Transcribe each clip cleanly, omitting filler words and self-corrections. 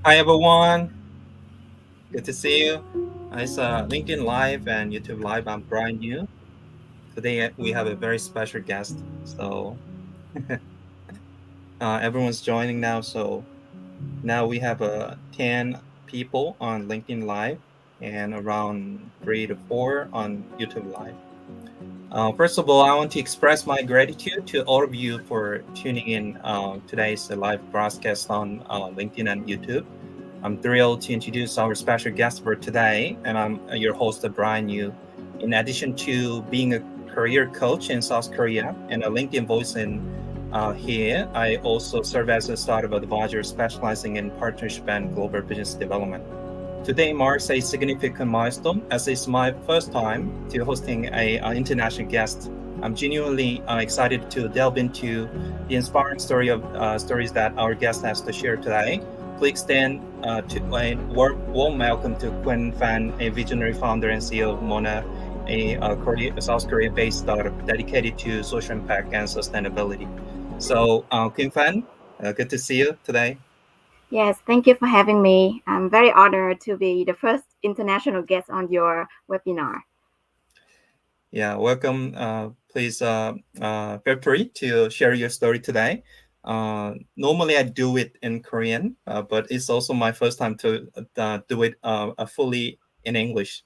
Hi everyone, good to see you. It's LinkedIn Live and YouTube Live. I'm Brian Yu. Today we have a very special guest. So everyone's joining now. So now we have 10 people on LinkedIn Live and around 3 to 4 on YouTube Live. First of all, I want to express my gratitude to all of you for tuning in today's live broadcast on LinkedIn and YouTube. I'm thrilled to introduce our special guest for today, and I'm your host, Brian Yu. In addition to being a career coach in South Korea and a LinkedIn voice in here, I also serve as a startup advisor specializing in partnership and global business development. Today marks a significant milestone as it's my first time to hosting an international guest. I'm genuinely excited to delve into the inspiring stories that our guest has to share today. Please extend to a warm welcome to Quinn Phan, a visionary founder and CEO of MONA, a South Korea-based startup dedicated to social impact and sustainability. So, Quinn Phan, good to see you today. Yes, thank you for having me. I'm very honored to be the first international guest on your webinar. Yeah, welcome. Please feel free to share your story today. Normally I do it in Korean, but it's also my first time to do it fully in English.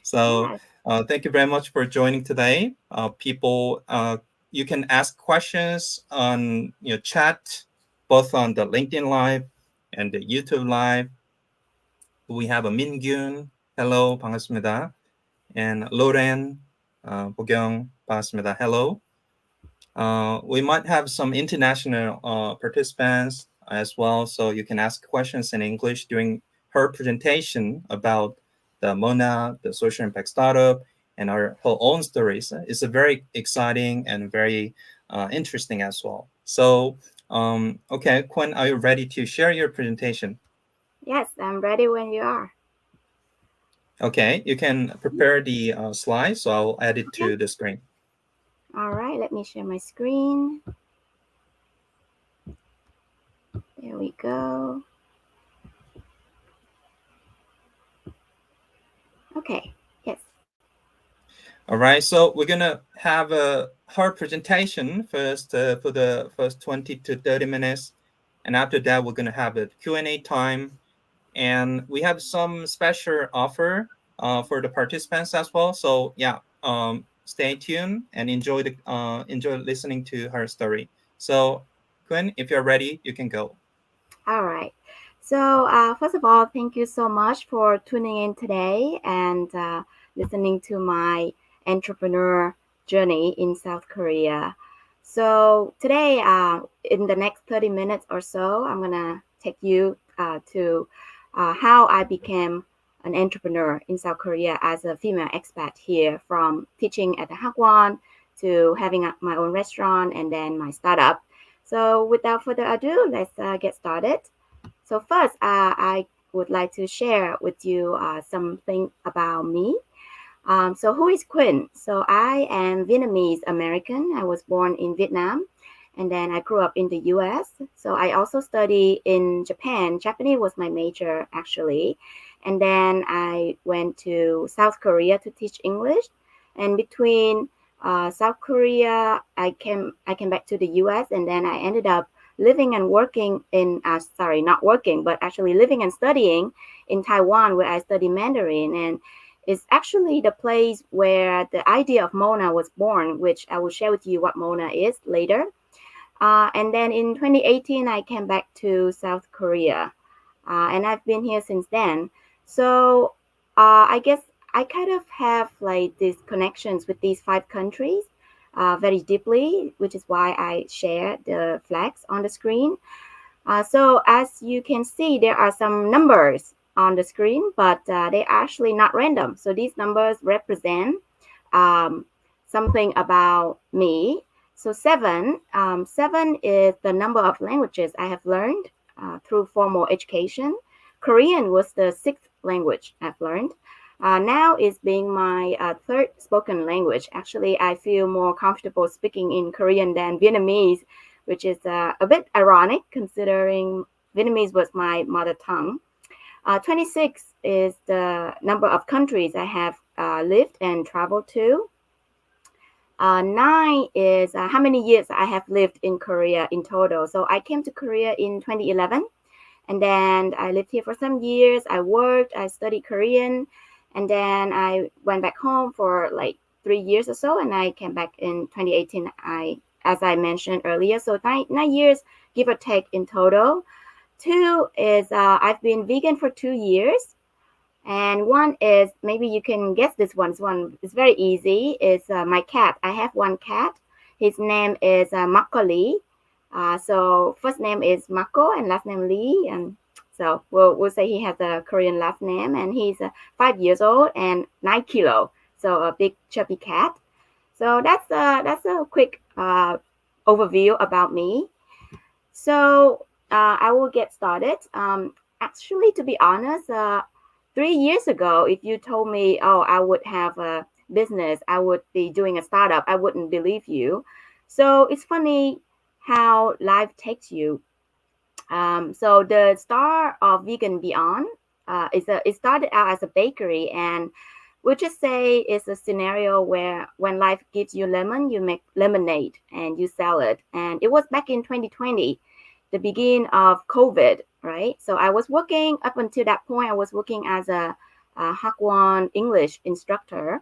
So Yes. thank you very much for joining today. People, you can ask questions on chat, both on the LinkedIn Live and the YouTube Live. We have a Mingyun. Hello, 반갑습니다. And Loren, 보경, 반갑습니다. Hello. We might have some international participants as well, so you can ask questions in English during her presentation about the MONA, the social impact startup, and her own stories. It's a very exciting and very interesting as well. So, okay, Quinn, are you ready to share your presentation? Yes, I'm ready when you are. Okay, you can prepare the slides, so I'll add it to the screen. All right, let me share my screen. There we go. Okay, yes. All right, so we're gonna have her presentation first for the first 20 to 30 minutes, and after that we're gonna have a Q&A time, and we have some special offer for the participants as well. So yeah, stay tuned and enjoy listening to her story. So Quinn, if you're ready, you can go. All right. So first of all, thank you so much for tuning in today and listening to my entrepreneur journey in South Korea. So today, in the next 30 minutes or so, I'm going to take you to how I became an entrepreneur in South Korea as a female expat here, from teaching at the Hagwon to having my own restaurant and then my startup. So without further ado, let's get started. So first, I would like to share with you something about me. So who is Quinn? So I am Vietnamese American. I was born in Vietnam, and then I grew up in the US. So I also studied in Japan. Japanese was my major, actually. And then I went to South Korea to teach English. And between South Korea, I came back to the US, and then I ended up living and working in, not working, but actually living and studying in Taiwan, where I study Mandarin. And it's actually the place where the idea of MONA was born, which I will share with you what MONA is later. And then in 2018, I came back to South Korea, and I've been here since then. So I guess I kind of have like these connections with these 5 countries very deeply, which is why I share the flags on the screen. So as you can see, there are some numbers on the screen, but they're actually not random. So these numbers represent something about me. So 7 is the number of languages I have learned through formal education. Korean was the 6th language I've learned. Now is being my 3rd spoken language. Actually, I feel more comfortable speaking in Korean than Vietnamese, which is a bit ironic considering Vietnamese was my mother tongue. 26 is the number of countries I have lived and traveled to. 9 is how many years I have lived in Korea in total. So I came to Korea in 2011, and then I lived here for some years. I worked, I studied Korean, and then I went back home for like 3 years or so, and I came back in 2018. As I mentioned earlier, so 9 years, give or take in total. 2 is I've been vegan for 2 years. And 1 is, maybe you can guess this one. This one is very easy. It's my cat. I have 1 cat. His name is Mako Lee. So first name is Mako and last name Lee. And so we'll say he has a Korean last name. And he's 5 years old and 9 kilo. So a big chubby cat. So that's a quick overview about me. So I will get started. Actually, to be honest, 3 years ago, if you told me, oh, I would have a business, I would be doing a startup, I wouldn't believe you. So it's funny how life takes you. So the start of Vegan Beyond it started out as a bakery, and we'll just say it's a scenario where when life gives you lemon, you make lemonade and you sell it. And it was back in 2020, the beginning of COVID, right? So I was working up until that point. I was working as a Hagwon English instructor,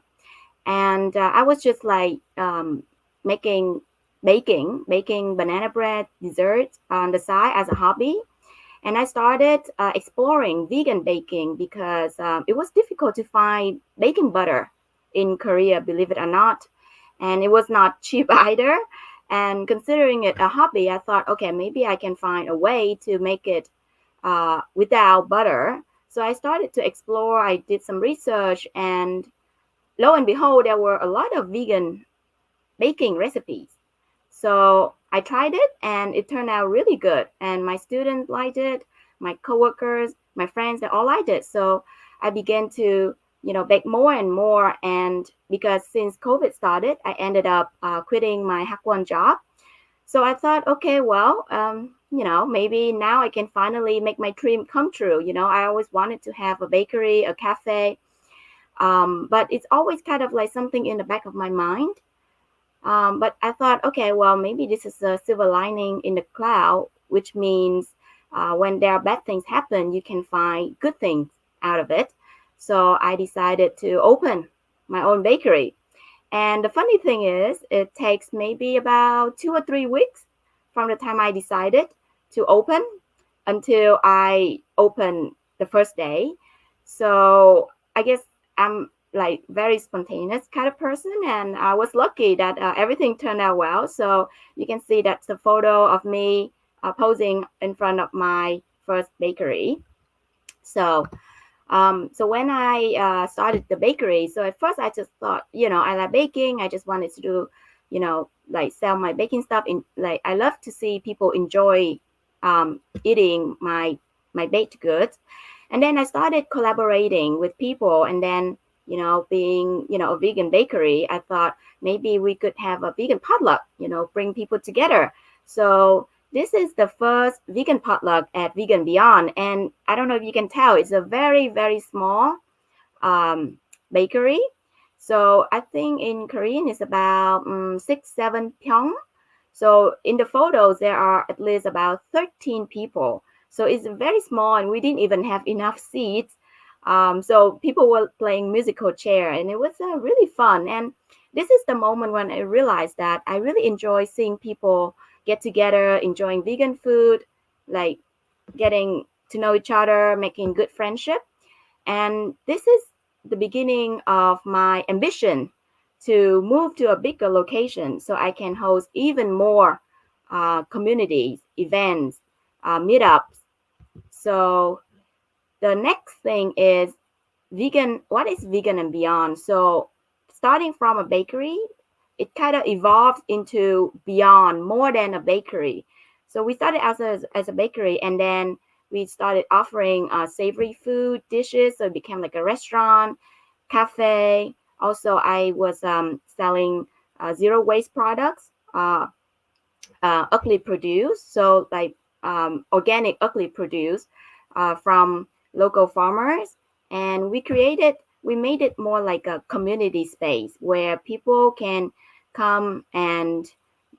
and I was just like baking banana bread desserts on the side as a hobby. And I started exploring vegan baking because it was difficult to find baking butter in Korea, believe it or not, and it was not cheap either. And considering it a hobby, I thought, okay, maybe I can find a way to make it without butter. So I started to explore. I did some research, and lo and behold, there were a lot of vegan baking recipes. So I tried it, and it turned out really good. And my students liked it, my coworkers, my friends, they all liked it. So I began to bake more and more. And because since COVID started, I ended up quitting my Hagwon job. So I thought, okay, well, maybe now I can finally make my dream come true. I always wanted to have a bakery, a cafe, but it's always kind of like something in the back of my mind. But I thought, okay, well, maybe this is a silver lining in the cloud, which means when there are bad things happen, you can find good things out of it. So I decided to open my own bakery. And the funny thing is, it takes maybe about 2 or 3 weeks from the time I decided to open until I open the first day. So I guess I'm like very spontaneous kind of person, and I was lucky that everything turned out well. So you can see that's a photo of me posing in front of my first bakery. So when I started the bakery, so at first I just thought, I like baking. I just wanted to do, like sell my baking stuff. I love to see people enjoy eating my baked goods. And then I started collaborating with people. And then, being, a vegan bakery, I thought maybe we could have a vegan potluck, bring people together. So this is the first vegan potluck at Vegan Beyond. And I don't know if you can tell, it's a very, very small bakery. So I think in Korean it's about 6-7 pyong. So in the photos, there are at least about 13 people. So it's very small, and we didn't even have enough seats. So people were playing musical chair, and it was really fun. And this is the moment when I realized that I really enjoy seeing people get together, enjoying vegan food, like getting to know each other, making good friendship. And this is the beginning of my ambition to move to a bigger location so I can host even more communities, events, meetups. So the next thing is vegan. What is Vegan and Beyond? So starting from a bakery, it kind of evolved into beyond, more than a bakery. So we started as a bakery, and then we started offering savory food dishes. So it became like a restaurant, cafe. Also, I was selling zero waste products, ugly produce. So like organically produced from local farmers. And we made it more like a community space where people can come and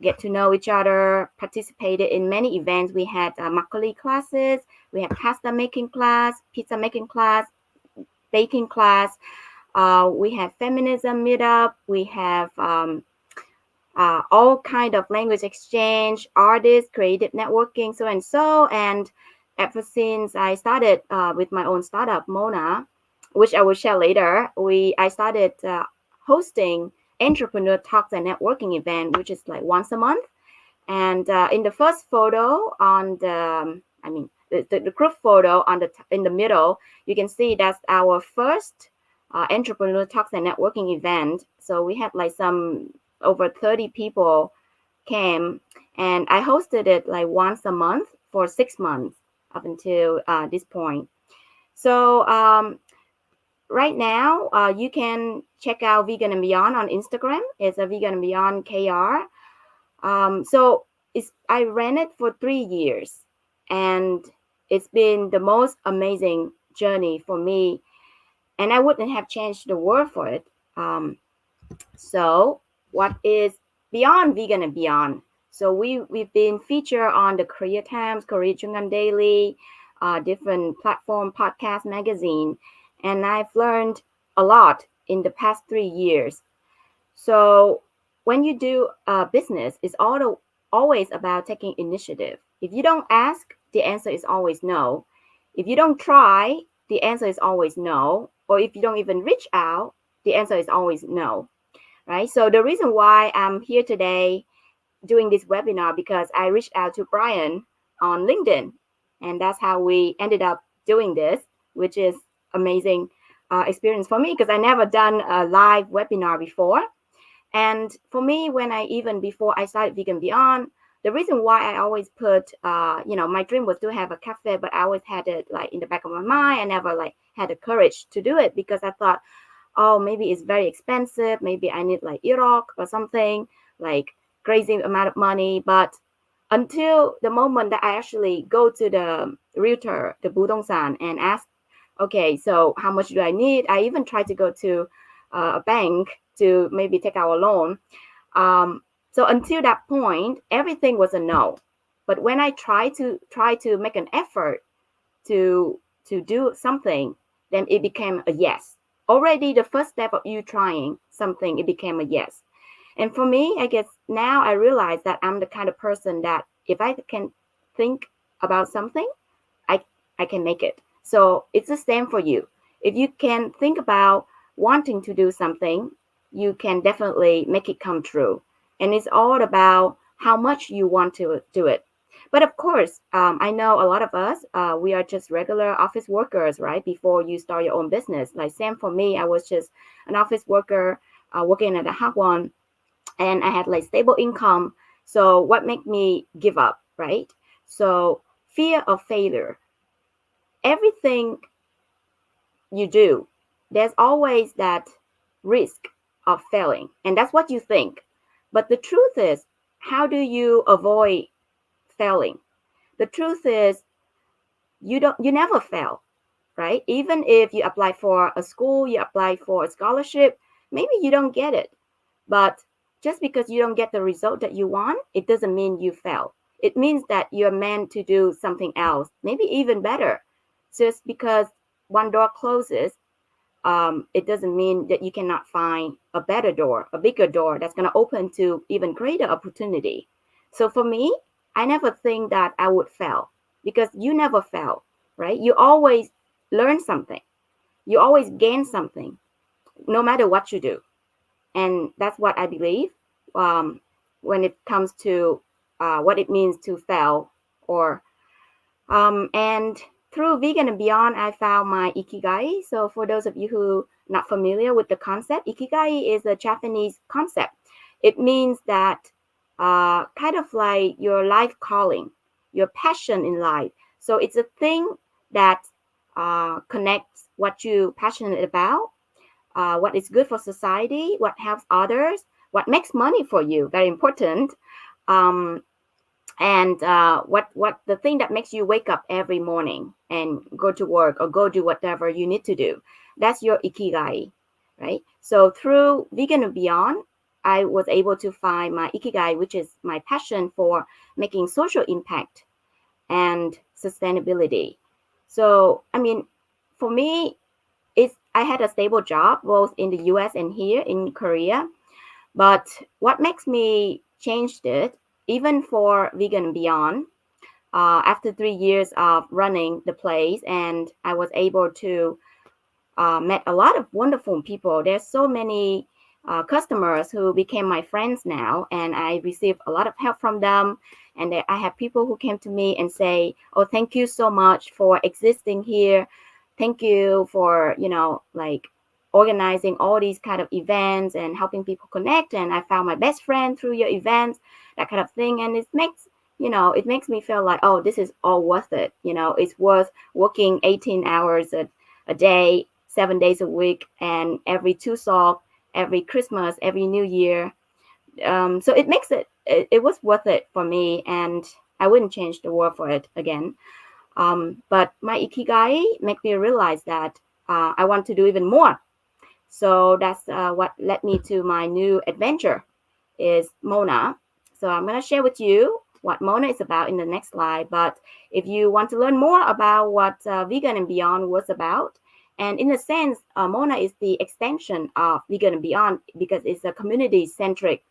get to know each other, participated in many events. We had makgeolli classes, we had pasta making class, pizza making class, baking class. We have feminism meetup. We have all kind of language exchange, artists, creative networking, so and so. And ever since I started with my own startup, MONA, which I will share later, I started hosting entrepreneur talks and networking event, which is like once a month. And in the first photo on the group photo in the middle, you can see that's our first entrepreneur talks and networking event. So we had like some over 30 people came, and I hosted it like once a month for 6 months up until this point. So right now, you can check out Vegan and Beyond on Instagram. It's a Vegan and Beyond KR. So I ran it for 3 years, and it's been the most amazing journey for me, and I wouldn't have changed the world for it. So what is beyond Vegan and Beyond? So we've been featured on the Korea Times, Korea Jungan Daily, different platform, podcast, magazine, and I've learned a lot in the past 3 years. So when you do a business, it's always about taking initiative. If you don't ask, the answer is always no. If you don't try, the answer is always no. Or if you don't even reach out, the answer is always no, right? So the reason why I'm here today doing this webinar, because I reached out to Brian on LinkedIn, and that's how we ended up doing this, which is amazing experience for me because I never done a live webinar before. And for me, before I started Vegan Beyond, the reason why I always put, my dream was to have a cafe, but I always had it like in the back of my mind. I never like had the courage to do it because I thought, oh, maybe it's very expensive. Maybe I need like Iraq or something, like crazy amount of money. But until the moment that I actually go to the realtor, the Budongsan, and ask, okay, so how much do I need? I even tried to go to a bank to maybe take out a loan. So until that point, everything was a no. But when I try to make an effort to do something, then it became a yes. Already the first step of you trying something, it became a yes. And for me, I guess now I realize that I'm the kind of person that if I can think about something, I can make it. So it's the same for you. If you can think about wanting to do something, you can definitely make it come true. And it's all about how much you want to do it. But of course, I know a lot of us, we are just regular office workers, right? Before you start your own business. Like same for me, I was just an office worker working at a hagwon, and I had like stable income. So what made me give up, right? So fear of failure. Everything you do, there's always that risk of failing, and that's what you think. But the truth is, how do you avoid failing? The truth is, you never fail, right? Even if you apply for a school, you apply for a scholarship, maybe you don't get it. But just because you don't get the result that you want, it doesn't mean you fail. It means that you're meant to do something else, maybe even better. Just because one door closes, it doesn't mean that you cannot find a better door, a bigger door that's going to open to even greater opportunity. So for me, I never think that I would fail because you never fail, right? You always learn something. You always gain something, no matter what you do. And that's what I believe when it comes to what it means to fail. And through Vegan and Beyond, I found my ikigai. So for those of you who are not familiar with the concept, ikigai is a Japanese concept. It means that kind of like your life calling, your passion in life. So it's a thing that connects what you're passionate about, what is good for society, what helps others, what makes money for you, very important. and what the thing that makes you wake up every morning and go to work or go do whatever you need to do, that's your ikigai, right? So through Vegan and Beyond, I was able to find my ikigai, which is my passion for making social impact and sustainability. So I mean, for me, I had a stable job both in the US and here in Korea. But what makes me change it, even for Vegan and Beyond, after 3 years of running the place, and I was able to met a lot of wonderful people. There's so many customers who became my friends now, and I received a lot of help from them. And I have people who came to me and say, "Oh, thank you so much for existing here. Thank you for like organizing all these kind of events and helping people connect. And I found my best friend through your events, that kind of thing." And it makes me feel like, oh, this is all worth it. It's worth working 18 hours a day, 7 days a week, and every Chuseok, every Christmas, every New Year. So it makes it was worth it for me, and I wouldn't change the world for it again. But my ikigai made me realize that I want to do even more. So that's what led me to my new adventure is MONA. So I'm going to share with you what MONA is about in the next slide. But if you want to learn more about what Vegan and Beyond was about, and in a sense, MONA is the extension of Vegan and Beyond because it's a community-centric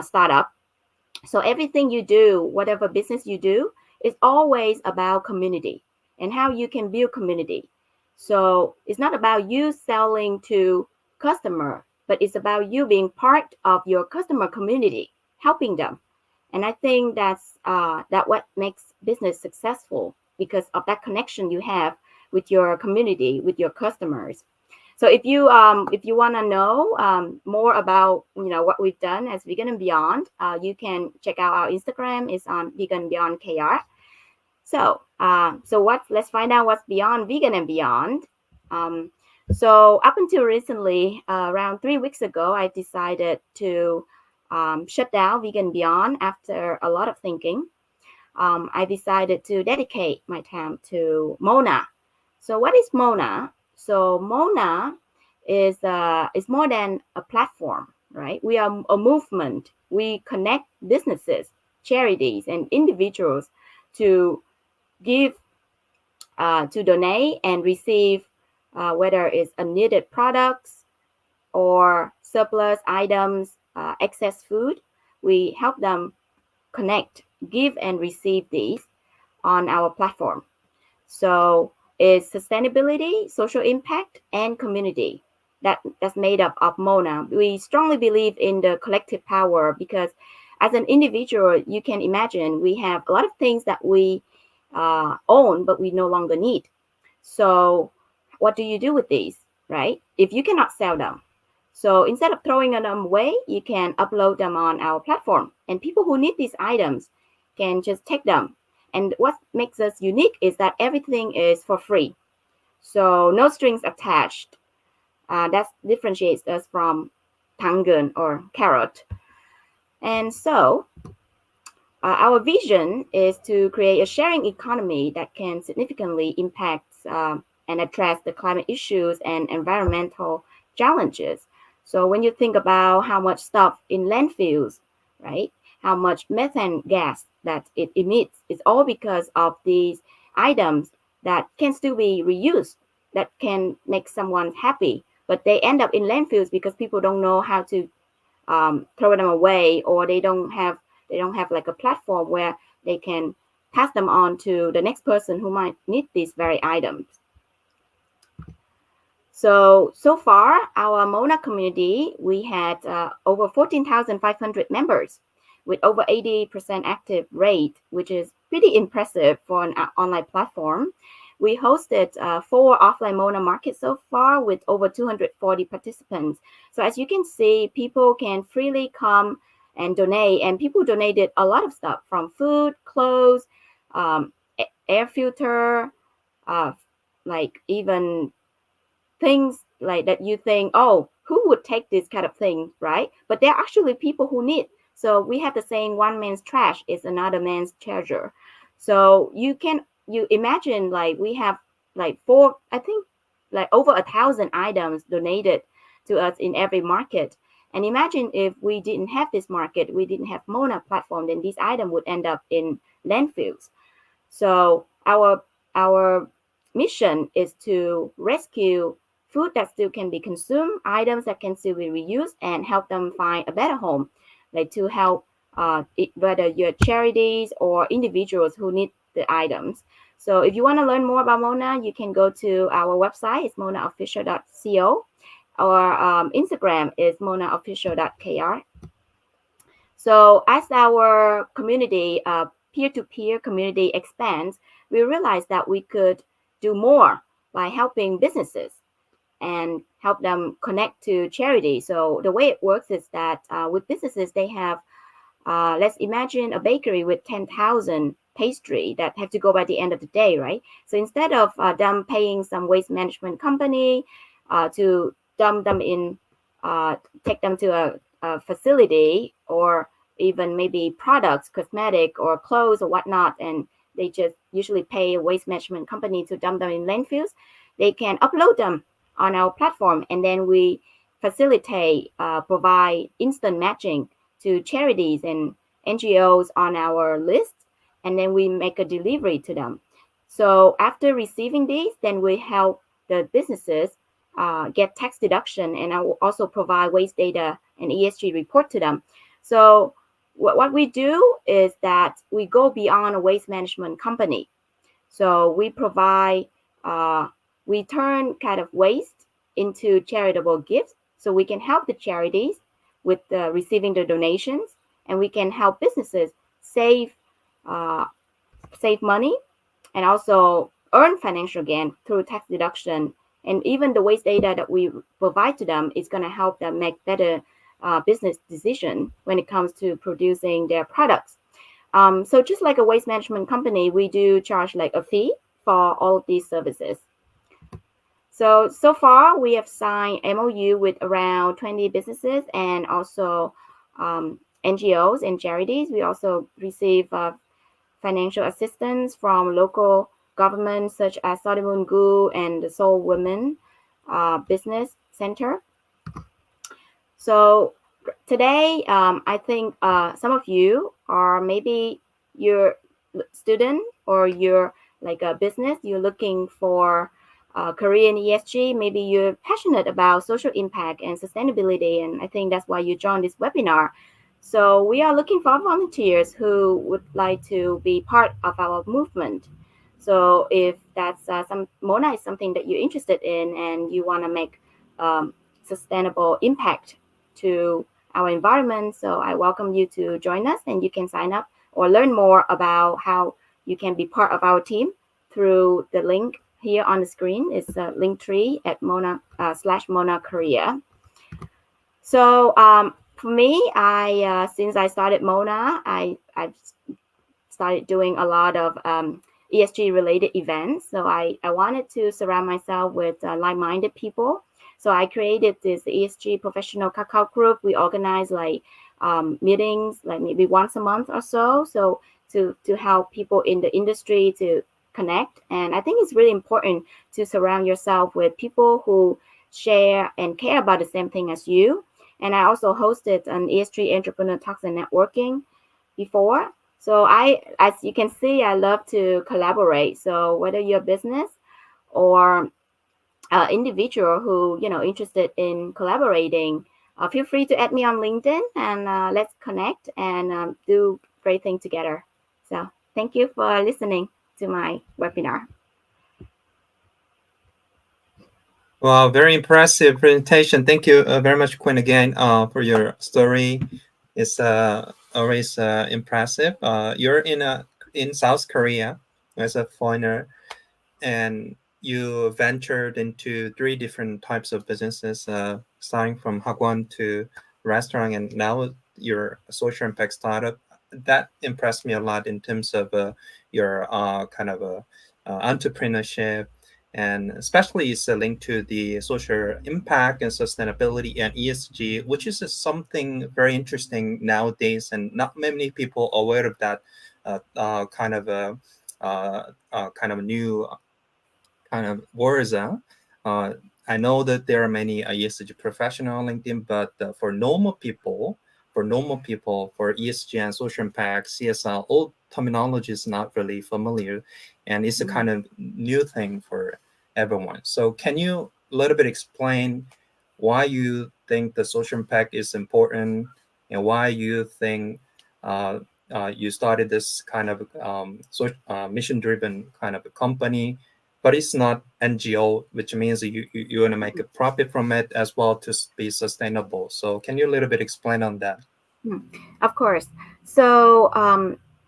startup. So everything you do, whatever business you do, is always about community and how you can build community. So it's not about you selling to customer, but it's about you being part of your customer community, helping them. And I think that's that what makes business successful because of that connection you have with your community, with your customers. So if you want to know more about what we've done as Vegan and Beyond, you can check out our Instagram. It's on Vegan Beyond KR. So let's find out what's beyond Vegan and Beyond. So up until recently, around 3 weeks ago, I decided to shut down Vegan Beyond after a lot of thinking. I decided to dedicate my time to MONA. So what is MONA? So MONA is more than a platform, right? We are a movement. We connect businesses, charities, and individuals to give, to donate and receive, whether it's unneeded products or surplus items, excess food. We help them connect, give, and receive these on our platform. So it's sustainability, social impact, and community. That's made up of MONA. We strongly believe in the collective power because as an individual, you can imagine we have a lot of things that we own, but we no longer need. So what do you do with these, right? If you cannot sell them. So instead of throwing them away, you can upload them on our platform. And people who need these items can just take them. And what makes us unique is that everything is for free. So no strings attached. That differentiates us from 당근 or carrot. And so our vision is to create a sharing economy that can significantly impact and address the climate issues and environmental challenges. So when you think about how much stuff in landfills, right, how much methane gas that it emits, it's all because of these items that can still be reused, that can make someone happy, but they end up in landfills because people don't know how to throw them away, or they don't have like a platform where they can pass them on to the next person who might need these very items. So far, our MONA community, we had over 14,500 members with over 80% active rate, which is pretty impressive for an online platform. We hosted 4 offline MONA markets so far with over 240 participants. So as you can see, people can freely come and donate, and people donated a lot of stuff from food, clothes, air filter, like even things like that you think, oh, who would take this kind of thing, right? But there are actually people who need. So we have the saying, one man's trash is another man's treasure. So you imagine, like, we have like over 1,000 items donated to us in every market. And imagine if we didn't have this market, we didn't have MONA platform, then these items would end up in landfills. So our mission is to rescue food that still can be consumed, items that can still be reused, and help them find a better home, like to help whether you're charities or individuals who need the items. So if you want to learn more about MONA, you can go to our website. It's monaofficial.co, or Instagram is monaofficial.kr. So as our community, peer-to-peer community expands, we realized that we could do more by helping businesses and help them connect to charity. So the way it works is that with businesses, they have, let's imagine a bakery with 10,000 pastry that have to go by the end of the day, right? So instead of them paying some waste management company to dump them in, take them to a facility, or even maybe products, cosmetic or clothes or whatnot, and they just usually pay a waste management company to dump them in landfills, they can upload them on our platform, and then we facilitate, provide instant matching to charities and NGOs on our list, and then we make a delivery to them. So after receiving these, then we help the businesses get tax deduction, and I will also provide waste data and ESG report to them. So what we do is that we go beyond a waste management company. So we provide, we turn kind of waste into charitable gifts, so we can help the charities with receiving the donations, and we can help businesses save money and also earn financial gain through tax deduction. And even the waste data that we provide to them is going to help them make better business decision when it comes to producing their products. So just like a waste management company, we do charge like a fee for all of these services. So far, we have signed MOU with around 20 businesses and also NGOs and charities. We also receive financial assistance from local governments such as Sodimungu and the Seoul Women Business Center. So today, I think some of you are maybe you're student or you're like a business, you're looking for a career in ESG, maybe you're passionate about social impact and sustainability, and I think that's why you joined this webinar. So we are looking for volunteers who would like to be part of our movement. So if that's MONA is something that you're interested in and you want to make sustainable impact to our environment, so I welcome you to join us, and you can sign up or learn more about how you can be part of our team through the link here on the screen. It's Linktree at /MONA Korea. So for me, I since I started MONA, I've started doing a lot of ESG related events. So I wanted to surround myself with like-minded people. So I created this ESG professional Kakao group. We organize like meetings, like maybe once a month or so. So to help people in the industry to connect. And I think it's really important to surround yourself with people who share and care about the same thing as you. And I also hosted an ESG entrepreneur talks and networking before. So as you can see, I love to collaborate. So whether you're a business or individual who interested in collaborating, feel free to add me on LinkedIn, and let's connect and do great things together. So thank you for listening to my webinar. Wow, very impressive presentation. Thank you very much, Quinn, again for your story. It's always impressive. You're in South Korea as a foreigner, and you ventured into 3 different types of businesses, starting from hagwon to restaurant, and now you're a social impact startup. That impressed me a lot in terms of your kind of entrepreneurship and especially it's linked to the social impact and sustainability and ESG, which is something very interesting nowadays, and not many people are aware of that kind of a kind of new kind of words. I know that there are many ESG professional on LinkedIn, but for normal people, for ESG and social impact, CSR, all terminology is not really familiar, and it's a kind of new thing for everyone. So can you a little bit explain why you think the social impact is important, and why you think you started this kind of mission-driven kind of a company, but it's not NGO, which means you want to make a profit from it as well to be sustainable. So can you a little bit explain on that? Of course. So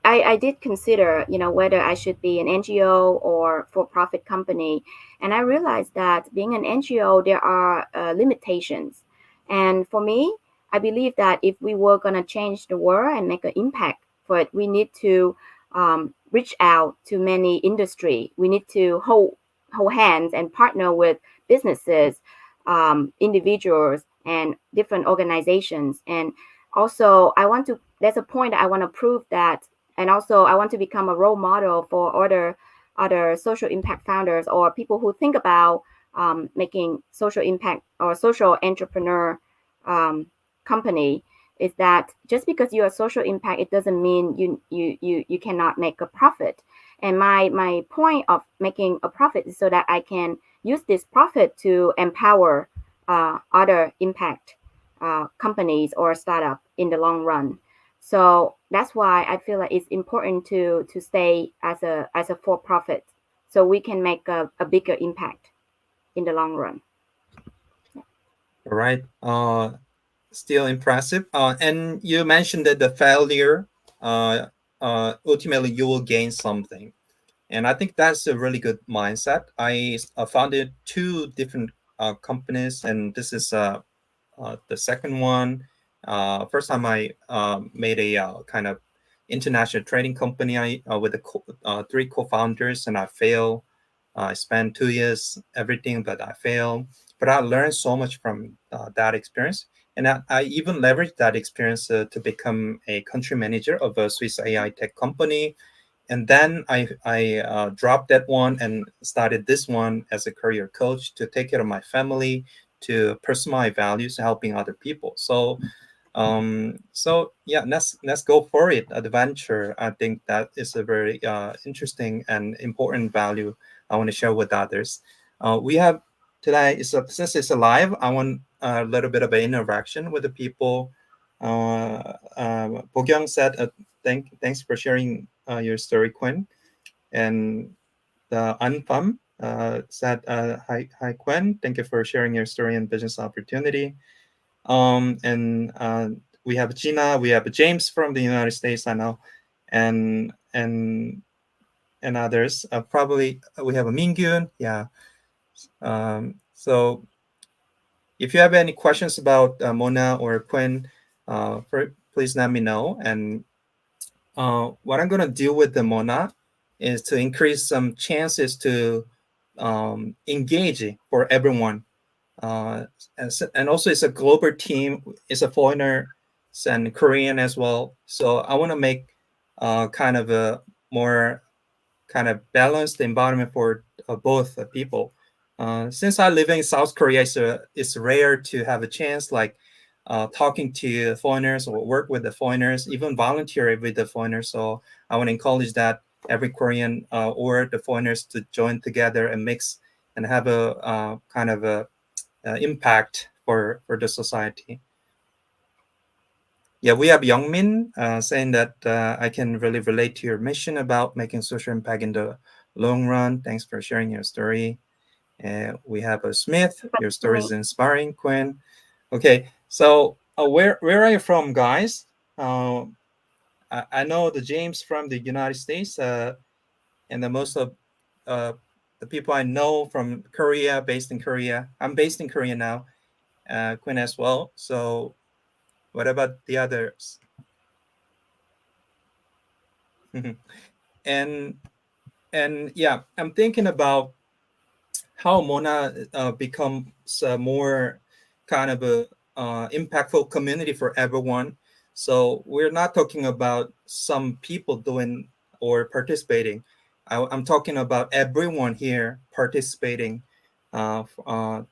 I did consider, whether I should be an NGO or for-profit company, and I realized that being an NGO, there are limitations. And for me, I believe that if we were going to change the world and make an impact for it, we need to reach out to many industry. We need to hold hands and partner with businesses, individuals, and different organizations. And also, there's a point that I want to prove that, and also I want to become a role model for other social impact founders or people who think about making social impact or social entrepreneur company. Is that just because you're a social impact, it doesn't mean you cannot make a profit. And my point of making a profit is so that I can use this profit to empower other impact companies or startup in the long run. So that's why I feel like it's important to stay as a for-profit, so we can make a bigger impact in the long run. All right. Still impressive. And you mentioned that the failure, ultimately you will gain something. And I think that's a really good mindset. I founded 2 different companies, and this is the second one. First time I made a kind of international trading company with 3 co-founders, and I failed. I spent 2 years, everything, but I failed. But I learned so much from that experience. And I even leveraged that experience to become a country manager of a Swiss AI tech company. And then I dropped that one and started this one as a career coach to take care of my family, to pursue my values, helping other people. So yeah, let's go for it. Adventure. I think that is a very interesting and important value I want to share with others. We have today, since it's live, I want a little bit of an interaction with the people. Bokyung said, thanks for sharing your story, Quinn. And Anpam said, hi, Quinn. Thank you for sharing your story and business opportunity. And we have Gina, we have James from the United States, I know, and others. Probably we have a Mingyun, yeah. So if you have any questions about Mona or Quinn, please let me know. And what I'm gonna do with the Mona is to increase some chances to engage for everyone. And also it's a global team. It's a foreigner and Korean as well. So I want to make kind of a more kind of balanced environment for both people. Since I live in South Korea, it's rare to have a chance like talking to foreigners or work with the foreigners, even volunteer with the foreigners. So I want to encourage that every Korean or the foreigners to join together and mix and have a kind of a impact for the society. Yeah, we have Youngmin saying that I can really relate to your mission about making social impact in the long run. Thanks for sharing your story. We have Smith. Your story is inspiring, Quinn. Okay, so where are you from, guys? I know the James from the United States, and the most of the people I know from Korea, based in Korea. I'm based in Korea now. Quinn as well. So what about the others? and yeah, I'm thinking about how Mona becomes a more kind of a impactful community for everyone. So we're not talking about some people doing or participating. I'm talking about everyone here participating to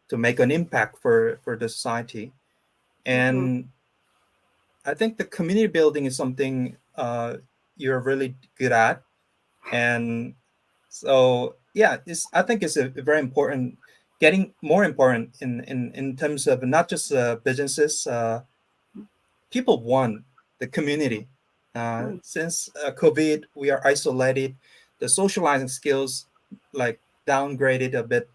to make an impact for the society. Mm-hmm. And I think the community building is something you're really good at. And so yeah, I think it's a very important, getting more important in terms of not just businesses. People want the community. Since COVID, we are isolated. The socializing skills like downgraded a bit,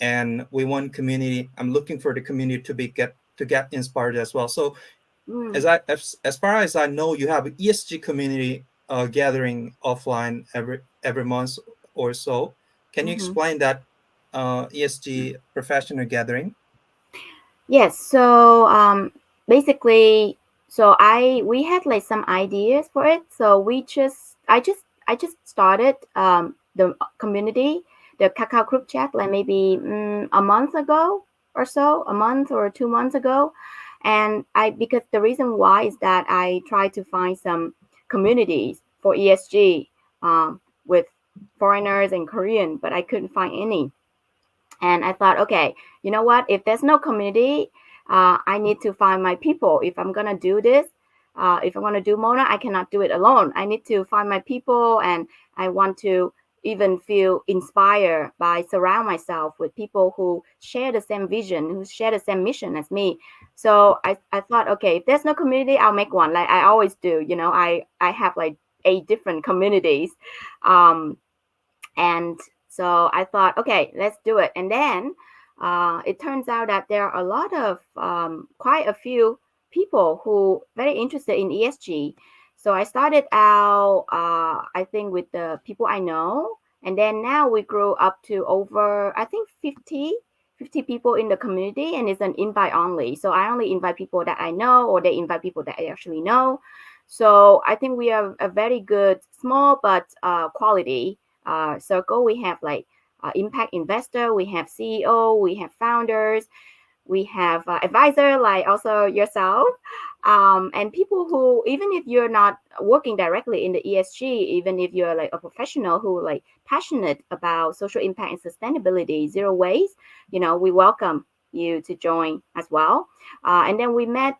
and we want community. I'm looking for the community to get inspired as well. So Mm-hmm. as far as I know, you have an ESG community gathering offline every month or so. Can you Mm-hmm. explain that ESG professional gathering? Yes. So basically, so we had like some ideas for it. So I just started the community, the Kakao group chat, like maybe a month ago or so, a month or 2 months ago. And because the reason why is that I tried to find some communities for ESG with foreigners and Korean, but I couldn't find any. And I thought, okay, you know what? If there's no community, I need to find my people. If I'm gonna do this, if I'm gonna do Mona, I cannot do it alone. I need to find my people, and I want to even feel inspired by surround myself with people who share the same vision, who share the same mission as me. So I thought, okay, if there's no community, I'll make one, like I always do. I have like 8 different communities. Um, and so I thought, okay, let's do it. And then it turns out that there are a lot of quite a few people who very interested in ESG. So I started out, I think, with the people I know. And then now we grew up to over, I think, 50 people in the community, and it's an invite only. So I only invite people that I know, or they invite people that I actually know. So I think we are a very good, small but quality circle. We have like impact investor, we have CEO, we have founders, we have advisor like also yourself, and people who, even if you're not working directly in the ESG, even if you're like a professional who like passionate about social impact and sustainability, zero waste, we welcome you to join as well. And then we met.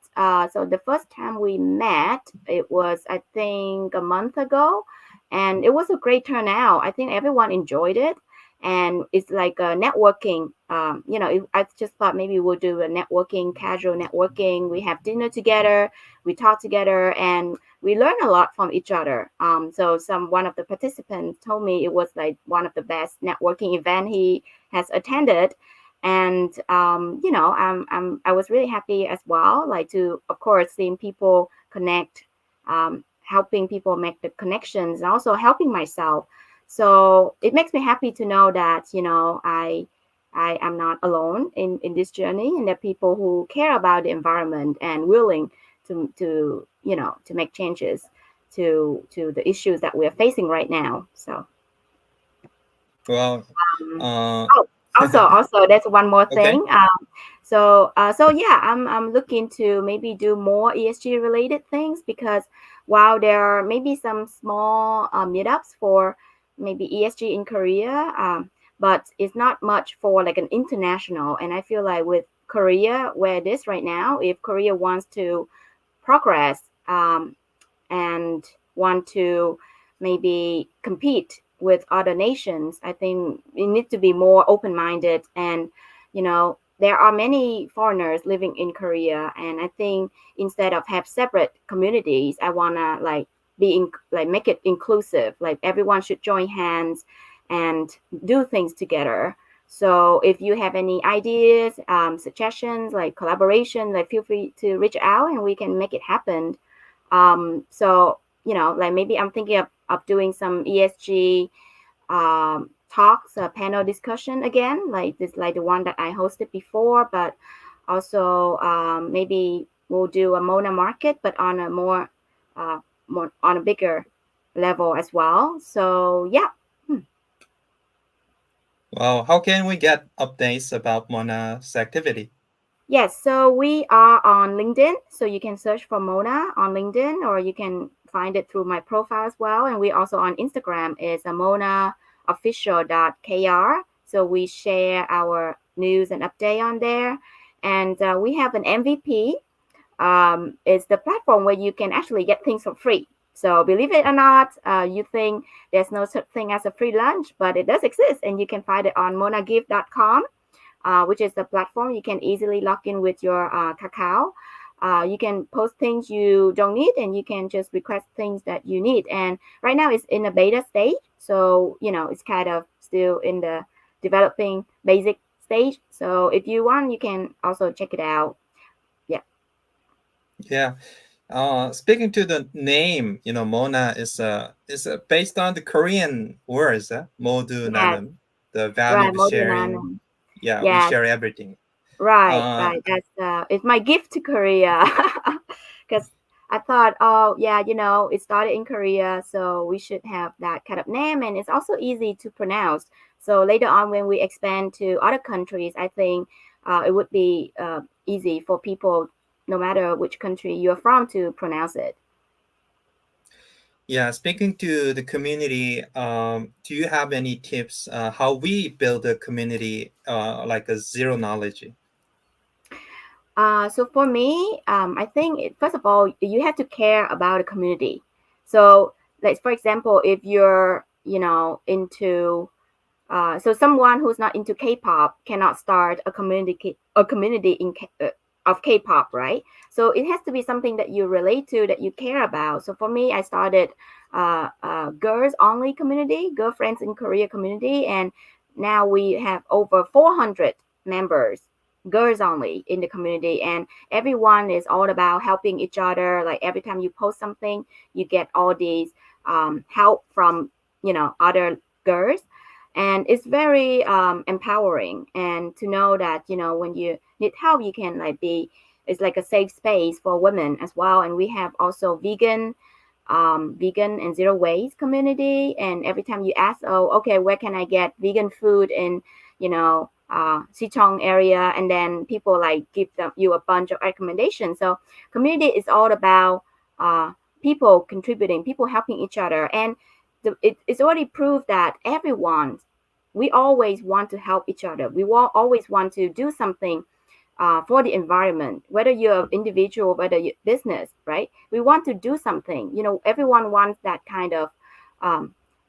So the first time we met, it was, I think, a month ago, and it was a great turnout. I think everyone enjoyed it, and it's like a networking. I just thought maybe we'll do a networking, casual networking. We have dinner together, we talk together, and we learn a lot from each other. So one of the participants told me it was like one of the best networking event he has attended. And I was really happy as well, like to, of course, seeing people connect, helping people make the connections, and also helping myself. So it makes me happy to know that I am not alone in this journey, and there are people who care about the environment and willing to make changes to the issues that we are facing right now. So Well, um, uh, oh, also that's one more okay. thing. So yeah, I'm looking to maybe do more ESG related things, because while there are maybe some small meetups for maybe ESG in Korea, but it's not much for like an international. And I feel like with Korea where it is right now, if Korea wants to progress, and want to maybe compete with other nations, I think we need to be more open-minded. And there are many foreigners living in Korea, and I think instead of have separate communities, I wanna like make it inclusive. Like everyone should join hands and do things together. So if you have any ideas, suggestions, like collaboration, like feel free to reach out and we can make it happen. So like maybe I'm thinking of doing some ESG talks, panel discussion again, like this, like the one that I hosted before. But also maybe we'll do a Mona market, but on a more on a bigger level as well. So yeah. Well, how can we get updates about MONA's activity? Yes, so we are on LinkedIn. So you can search for Mona on LinkedIn, or you can find it through my profile as well. And we also on Instagram is monaofficial.kr. So we share our news and update on there. And we have an MVP. It's the platform where you can actually get things for free. So believe it or not, you think there's no such thing as a free lunch, but it does exist, and you can find it on monagive.com, which is the platform you can easily log in with your Kakao. You can post things you don't need, and you can just request things that you need. And right now it's in a beta stage, so it's kind of still in the developing basic stage. So if you want, you can also check it out. Yeah. Yeah. Speaking to the name, Mona is based on the Korean words, modu Yes. nanem, the value Right. of Modern. sharing. Yeah, we Yes. share everything. Right, Uh, right. That's it's my gift to Korea because I thought, oh yeah, it started in Korea, so we should have that kind of name, and it's also easy to pronounce. So later on, when we expand to other countries, I think it would be easy for people, no matter which country you're from, to pronounce it. yeah, speaking to the community, do you have any tips how we build a community like a zero knowledge? So for me, I think first of all, you have to care about the community. So, like for example, if you're into so someone who's not into K-pop cannot start a community of K-pop, right? So it has to be something that you relate to, that you care about. So for me, I started girls only community, girlfriends in Korea community, and now we have over 400 members, girls only in the community, and everyone is all about helping each other. Like every time you post something, you get all these help from other girls, and it's very empowering, and to know that when you need help, you can like be, it's like a safe space for women as well. And we have also vegan and zero waste community, and every time you ask, oh okay, where can I get vegan food in Sichong area, and then people like give you a bunch of recommendations. So community is all about uh, people contributing, people helping each other, and it's already proved that everyone, we always want to help each other. We will always want to do something for the environment, whether you're an individual, whether you're business, right? We want to do something. Everyone wants that kind of,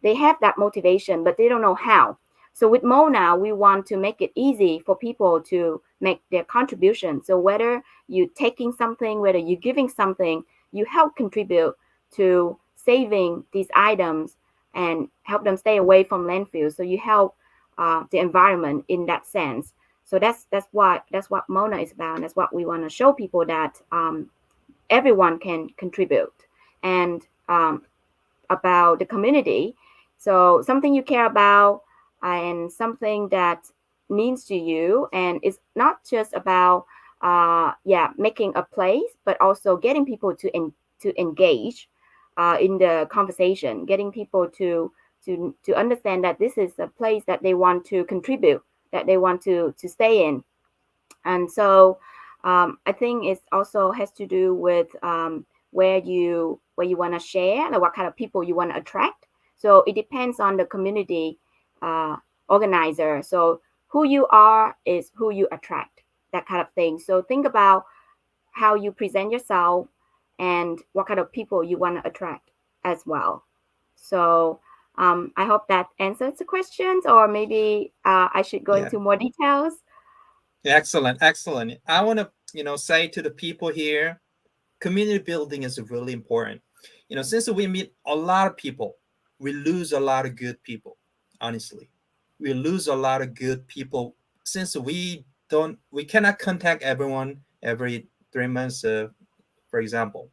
they have that motivation, but they don't know how. So with Mona, we want to make it easy for people to make their contribution. So whether you taking something, whether you're giving something, you help contribute to saving these items and help them stay away from landfill. So you help the environment in that sense. So that's what Mona is about, and that's what we want to show people, that everyone can contribute, and about the community. So something you care about, and something that means to you, and it's not just about making a place, but also getting people to engage in the conversation, getting people to understand that this is a place that they want to contribute, that they want to stay in. And so I think it also has to do with where you want to share, like what kind of people you want to attract. So it depends on the community uh, organizer. So who you are is who you attract, that kind of thing. So think about how you present yourself and what kind of people you want to attract as well. So I hope that answers the questions, or maybe I should go Yeah, into more details. excellent, excellent. I want to, say to the people here, community building is really important. Since we meet a lot of people, we lose a lot of good people. Honestly, we lose a lot of good people since we cannot contact everyone every 3 months, for example.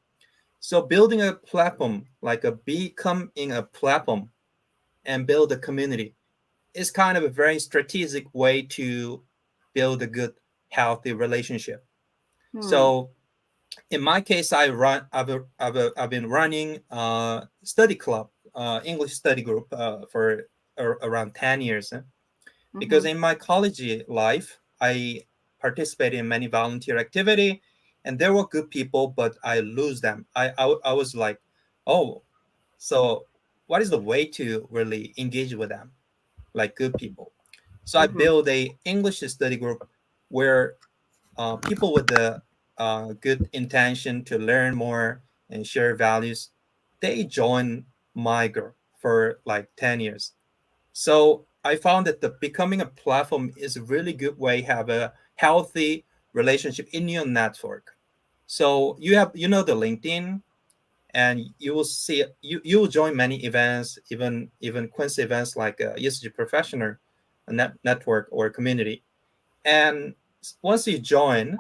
So building a platform, like a becoming a platform and build a community, is kind of a very strategic way to build a good, healthy relationship. Hmm. So in my case, I've been running study club, English study group for around 10 years. because in my college life, I participated in many volunteer activity, and there were good people, but I lose them. I was like, oh, so what is the way to really engage with them, like good people? So I built a English study group where people with the good intention to learn more and share values, they join my group for like 10 years. So I found that the becoming a platform is a really good way to have a healthy relationship in your network. So you have, you know, the LinkedIn, and you will see you will join many events, even Quinn's events like ESG professional network or community. And once you join,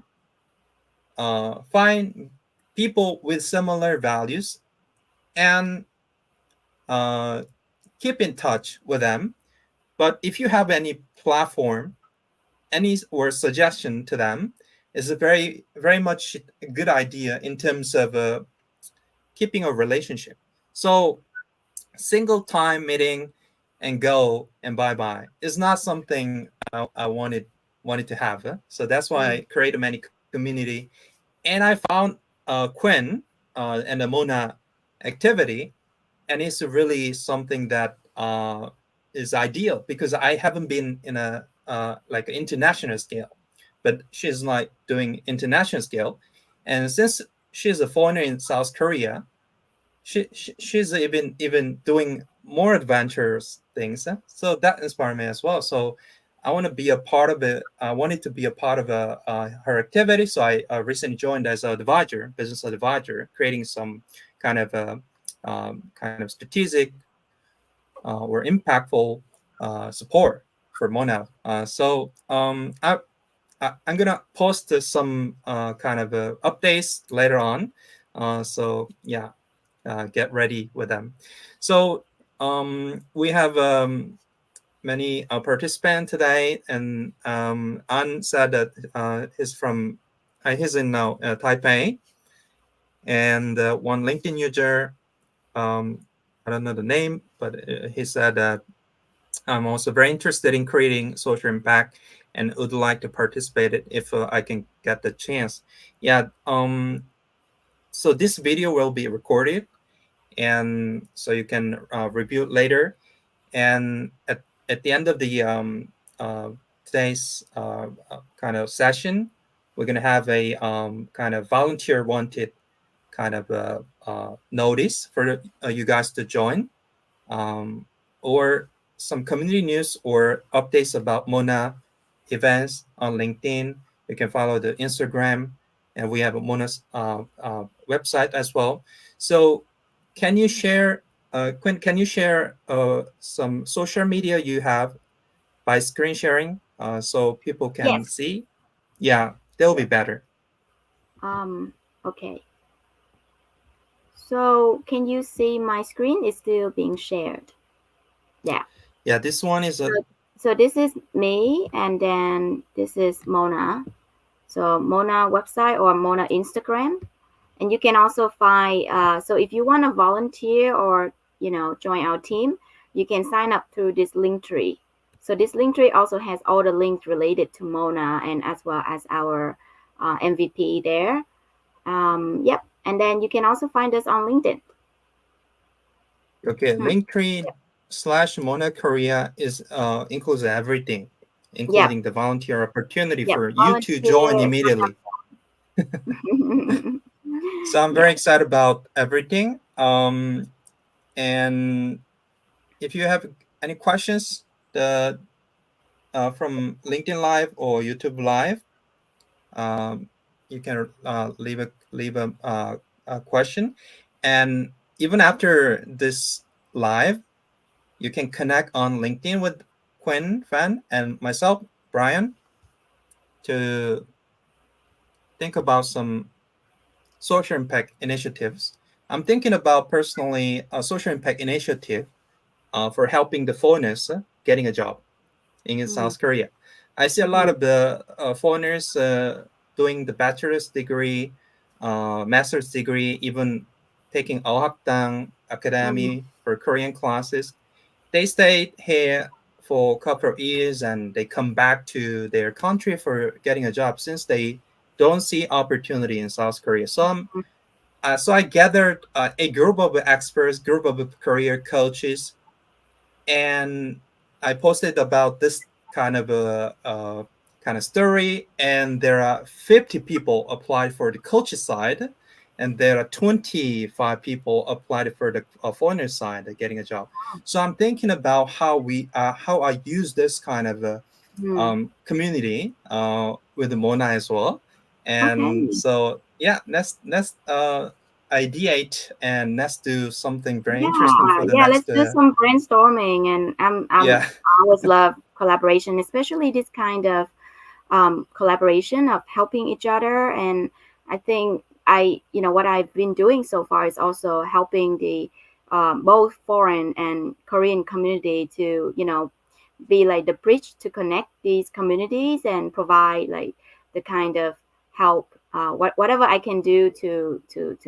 find people with similar values and keep in touch with them. But if you have any platform, any or suggestion to them, is a very much a good idea in terms of keeping a relationship. So single time meeting and go and bye is not something I wanted to have. So that's why I created many community, and I found Quinn and the MONA activity, and it's really something that is ideal because I haven't been in a like international scale, but she's like doing international scale, and since she's a foreigner in South Korea, she's even doing more adventurous things. So that inspired me as well. So I want to be a part of it. I wanted to be a part of her activity. So I recently joined as an advisor, business advisor, creating some kind of strategic or impactful support for MONAwa. I'm gonna post some kind of updates later on. So yeah, get ready with them. So we have many participants today, and An said that he's in now Taipei, and one LinkedIn user, I don't know the name, but he said that I'm also very interested in creating social impact and would like to participate if I can get the chance. Yeah. So this video will be recorded, and so you can review it later. And at the end of the today's kind of session, we're going to have a kind of volunteer wanted kind of notice for you guys to join, or some community news or updates about MONA events on LinkedIn. You can follow the Instagram, and we have a MONA's website as well. So can you share, Quinn, can you share some social media you have by screen sharing so people can see? Yeah, that'll be better. Okay. So can you see my screen is still being shared? Yeah. Yeah, this one is a... So this is me, and then this is MONA. So MONA website or MONA Instagram. And you can also find, so if you want to volunteer or, join our team, you can sign up through this link tree. So this link tree also has all the links related to MONA and as well as our MVP there. Yep. And then you can also find us on LinkedIn. Okay, Linktree/MONA Korea is includes everything, including the volunteer opportunity for you to join immediately. So I'm very excited about everything. And if you have any questions from LinkedIn Live or YouTube Live, you can leave a question. And even after this live, you can connect on LinkedIn with Quinn Phan and myself, Brian, to think about some social impact initiatives. I'm thinking about personally a social impact initiative for helping the foreigners getting a job in South Korea. I see a lot of the foreigners doing the bachelor's degree, master's degree, even taking Ahakdang Academy for Korean classes. They stayed here for a couple of years and they come back to their country for getting a job since they don't see opportunity in South Korea. So I gathered a group of experts, group of career coaches, and I posted about this kind of a kind of story. And there are 50 people applied for the coach side, and there are 25 people applied for the foreigner side getting a job. So I'm thinking about how I use this kind of community with the MONA as well. And Okay. so yeah, let's ideate and let's do something very interesting Yeah, for the yeah. next Let's do some brainstorming, and yeah. I always love collaboration, especially this kind of collaboration of helping each other. And I think what I've been doing so far is also helping the both foreign and Korean community to be like the bridge to connect these communities and provide like the kind of help whatever I can do to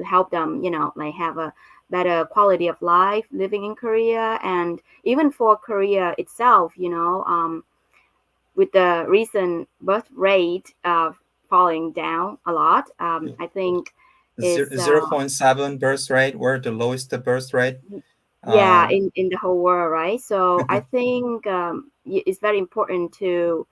help them like have a better quality of life living in Korea. And even for Korea itself, with the recent birth rate falling down a lot, I think is 0.7 birth rate. We're the lowest birth rate. yeah, in the whole world, right? So I think it's very important to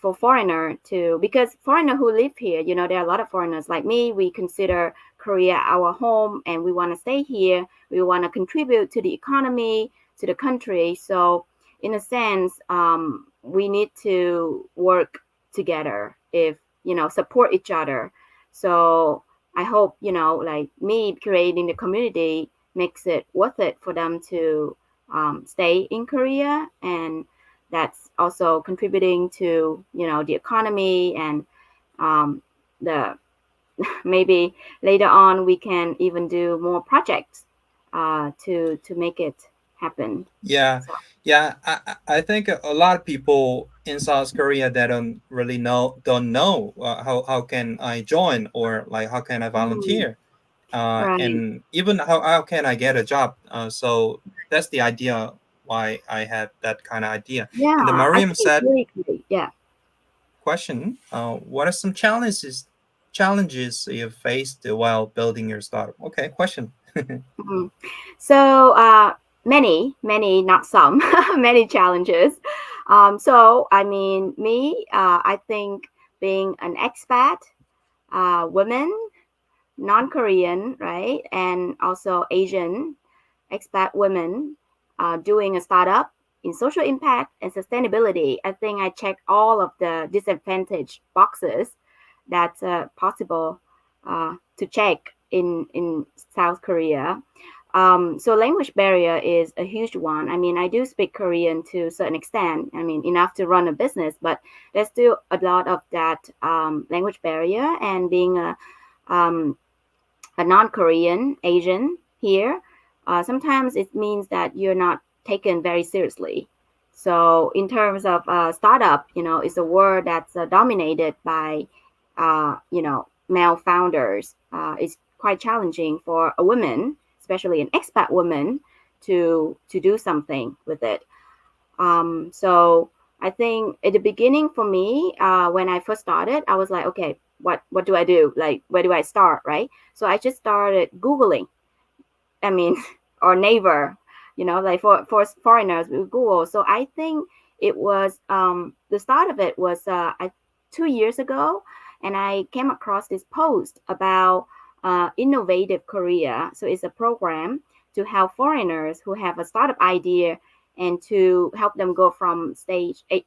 for foreigner to, because foreigner who live here, there are a lot of foreigners like me. We consider Korea our home, and we want to stay here. We want to contribute to the economy, to the country. So in a sense, we need to work together, if support each other. So I hope like me creating the community makes it worth it for them to stay in Korea, and that's also contributing to the economy. And the maybe later on we can even do more projects to make it happen. Yeah, So, yeah. I think a lot of people in South Korea that don't know how can I join, or like how can I mm, volunteer, right. and even how can I get a job. So that's the idea why I had that kind of idea. And the Yeah, I Mariam think it's said, really great. Yeah. question, what are some challenges you faced while building your startup? Okay, question. Mhm. So many, not some, many challenges. So I mean, me, I think being an expat, woman, non-Korean, right, and also Asian expat women, doing a startup in social impact and sustainability. I think I check all of the disadvantage boxes that's possible to check in South Korea. So language barrier is a huge one. I mean, I do speak Korean to a certain extent. I mean, enough to run a business, but there's still a lot of that language barrier. And being a non-Korean Asian here, sometimes it means that you're not taken very seriously. So in terms of startup, it's a word that's dominated by, male founders. It's quite challenging for a woman, especially an expat woman, to do something with it. So I think at the beginning for me, when I first started, I was like, okay, what do I do? Like, where do I start, right? So I just started Googling. I mean, or neighbor, like for foreigners with Google. So I think it was the start of it was 2 years ago, and I came across this post about Innovative Korea. So it's a program to help foreigners who have a startup idea and to help them go from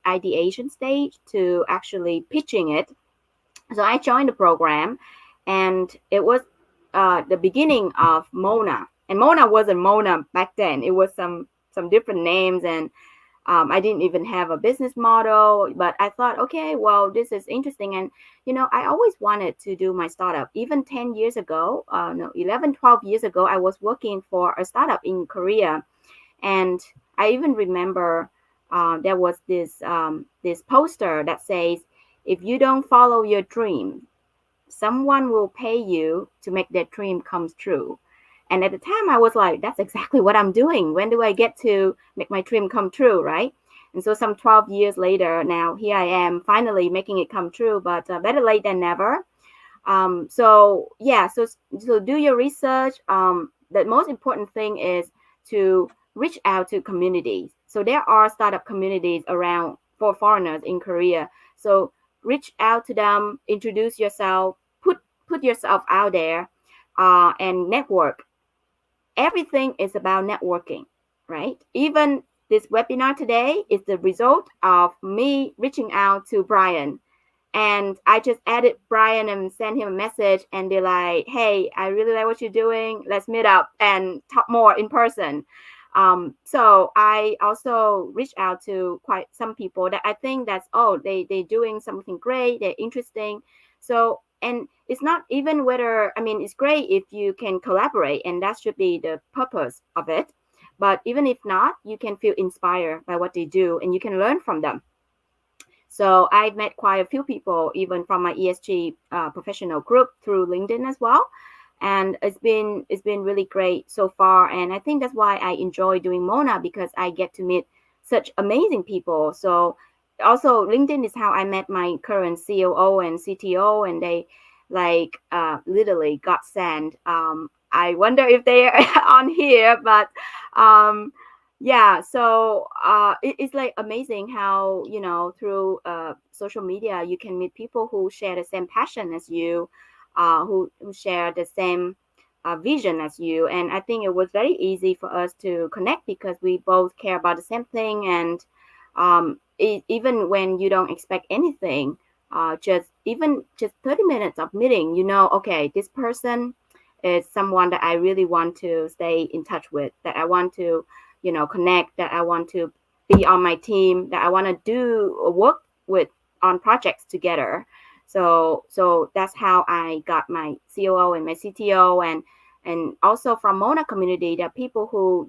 ideation stage to actually pitching it. So I joined the program, and it was the beginning of MONA. And MONA wasn't MONA back then. It was some different names, and I didn't even have a business model. But I thought, okay, well, this is interesting. And I always wanted to do my startup. Even 10 years ago, no, 11, 12 years ago, I was working for a startup in Korea. And I even remember there was this poster that says, if you don't follow your dream, someone will pay you to make that dream come true. And at the time I was like, that's exactly what I'm doing. When do I get to make my dream come true, right? And so some 12 years later, now here I am finally making it come true, but better late than never. So do your research. The most important thing is to reach out to communities. So there are startup communities around for foreigners in Korea. So reach out to them, introduce yourself, put yourself out there, and network. Everything is about networking, right? Even this webinar today is the result of me reaching out to Brian. And I just added Brian and sent him a message and be like, hey, I really like what you're doing. Let's meet up and talk more in person. So I also reached out to quite some people that I think that's, they're doing something great. They're interesting. So, and it's not even whether, it's great if you can collaborate, and that should be the purpose of it. But even if not, you can feel inspired by what they do and you can learn from them. So I've met quite a few people, even from my ESG professional group through LinkedIn as well. And it's been really great so far. And I think that's why I enjoy doing MONA, because I get to meet such amazing people. So also LinkedIn is how I met my current COO and CTO, and they literally got sent. I wonder if they are on here, but so it's like amazing how, through social media, you can meet people who share the same passion as you, who share the same vision as you. And I think it was very easy for us to connect because we both care about the same thing. And even when you don't expect anything, just 30 minutes of meeting, okay, this person is someone that I really want to stay in touch with, that I want to connect, that I want to be on my team, that I want to do work with on projects together. So that's how I got my COO and my CTO, and also from MONA community, there are people who,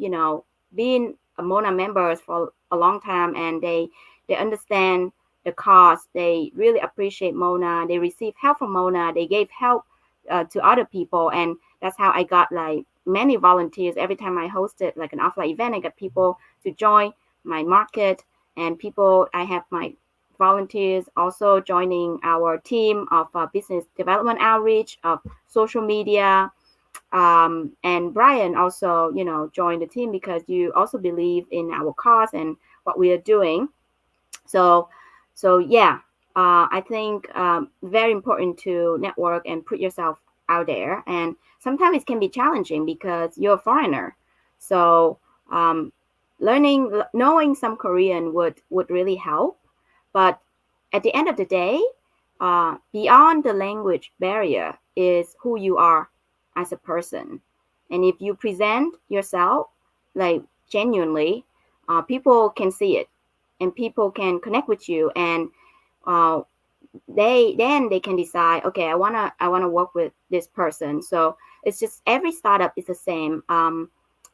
been MONA members for a long time, and they understand the cause. They really appreciate MONA. They receive help from MONA. They gave help to other people. And that's how I got many volunteers. Every time I hosted an offline event, I got people to join my market, and I have my volunteers also joining our team of business development outreach, of social media. And Brian also, joined the team because you also believe in our cause and what we are doing. So I think very important to network and put yourself out there. And sometimes it can be challenging because you're a foreigner. So knowing some Korean would really help. But at the end of the day, beyond the language barrier is who you are as a person. And if you present yourself genuinely, people can see it, and people can connect with you, and they can decide, okay, I wanna work with this person. So it's just every startup is the same.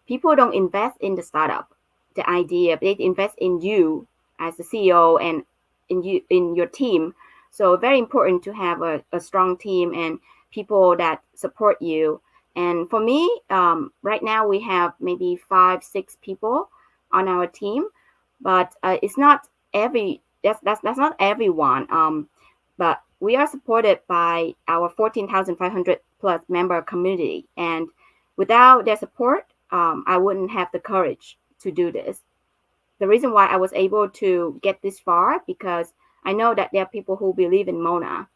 People don't invest in the startup, the idea, but they invest in you as the CEO and in your team. So very important to have a strong team and people that support you. And for me, right now we have maybe 5-6 people on our team, but it's not that's not everyone. But we are supported by our 14,500 plus member community, and without their support, I wouldn't have the courage to do this. The reason why I was able to get this far, because I know that there are people who believe in MONA,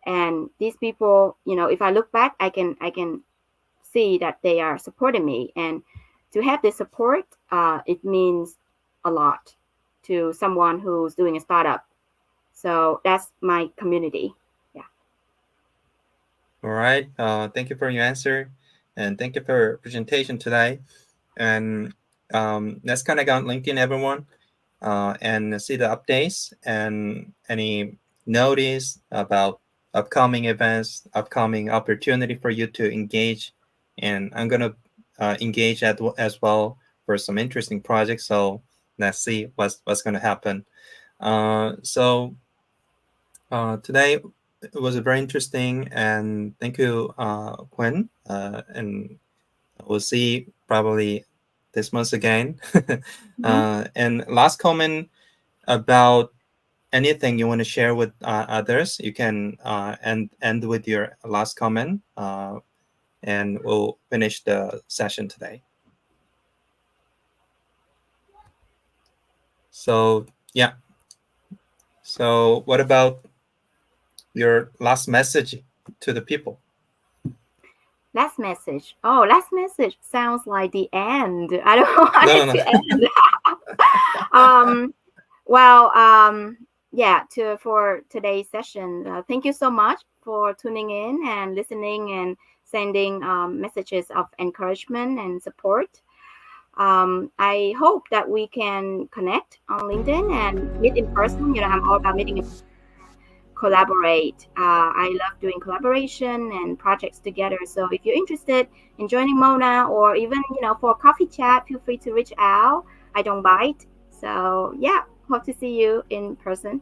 and these people, if I look back, I can see that they are supporting me, and to have this support, it means a lot to someone who's doing a startup. So that's my community. Yeah. All right. Thank you for your answer, and thank you for your presentation today. And let's connect on LinkedIn, everyone, and see the updates and any notice about upcoming events, upcoming opportunity for you to engage. And I'm gonna engage as well for some interesting projects. So let's see what's gonna happen. So today it was very interesting, and thank you, Quinn. And we'll see probably this month again. And last comment about anything you want to share with others, you can end with your last comment, and we'll finish the session today. So yeah. So what about your last message to the people? Last message. Oh, last message sounds like the end. I don't want it to end. Yeah, for today's session, thank you so much for tuning in and listening and sending messages of encouragement and support. I hope that we can connect on LinkedIn and meet in person. I'm all about meeting, collaborate. I love doing collaboration and projects together. So if you're interested in joining MONA, or even for a coffee chat, feel free to reach out. I don't bite. So yeah, hope to see you in person.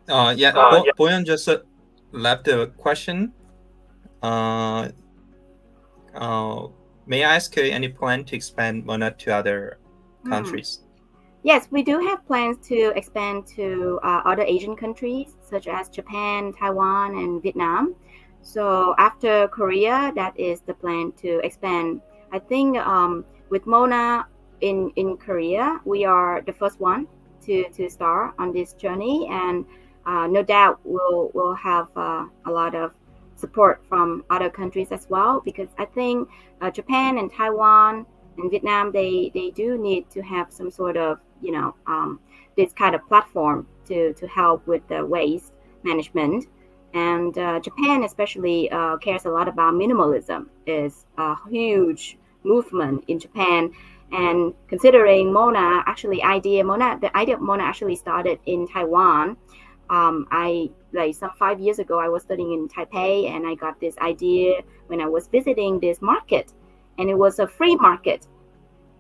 Boyan just left a question. May I ask any plan to expand MONA to other countries? Yes, we do have plans to expand to other Asian countries such as Japan, Taiwan, and Vietnam. So after Korea, that is the plan to expand. I think with MONA in Korea, we are the first one to start on this journey, and no doubt we'll have a lot of support from other countries as well, because I think Japan and Taiwan and Vietnam, they do need to have some sort of this kind of platform to help with the waste management. And Japan especially cares a lot about minimalism. Is a huge movement in Japan. And considering MONA, actually the idea of MONA actually started in Taiwan. Some 5 years ago, I was studying in Taipei, and I got this idea when I was visiting this market, and it was a free market.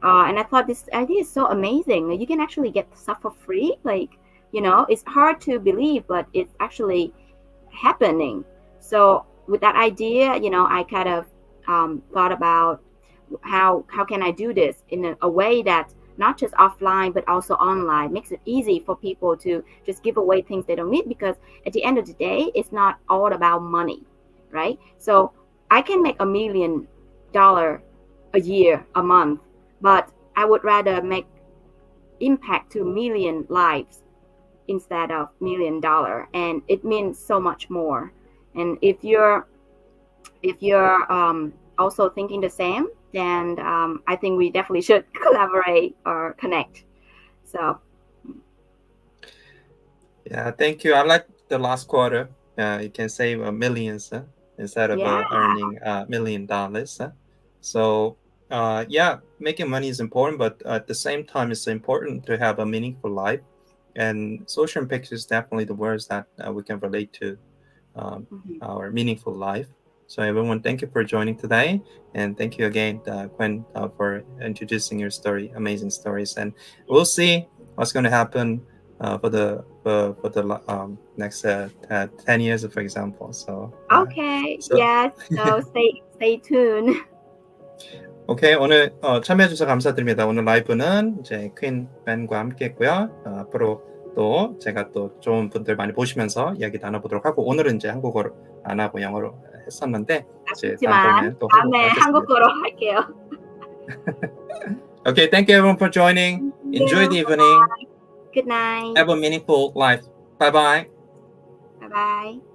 And I thought this idea is so amazing. You can actually get stuff for free. It's hard to believe, but it's actually happening. So with that idea, I kind of thought about how can I do this in a way that not just offline, but also online, makes it easy for people to just give away things they don't need, because at the end of the day, it's not all about money, right? So I can make $1 million a year, a month, but I would rather make impact to 1 million lives instead of $1 million, and it means so much more. And if you're also thinking the same, then I think we definitely should collaborate or connect. So yeah, thank you. I like the last quarter. You can save millions instead of earning $1 million. So making money is important, but at the same time, it's important to have a meaningful life. And social impact is definitely the words that we can relate to our meaningful life. So everyone, thank you for joining today, and thank you again, Quinn, for introducing your story, amazing stories. And we'll see what's going to happen for the next 10 years, for example. So okay, yes. So stay tuned. 오케이, 오늘 참여해 주셔서 감사드립니다. 오늘 라이브는 이제 퀸 팬과 함께했고요. 앞으로 또 제가 또 좋은 분들 많이 보시면서 이야기 나눠보도록 하고, 오늘은 이제 한국어로 안 하고 영어로 했었는데 이제 다음에 한국어로 할게요. Okay, thank you everyone for joining. Enjoy the evening. Good night. Have a meaningful life. Bye bye. Bye bye.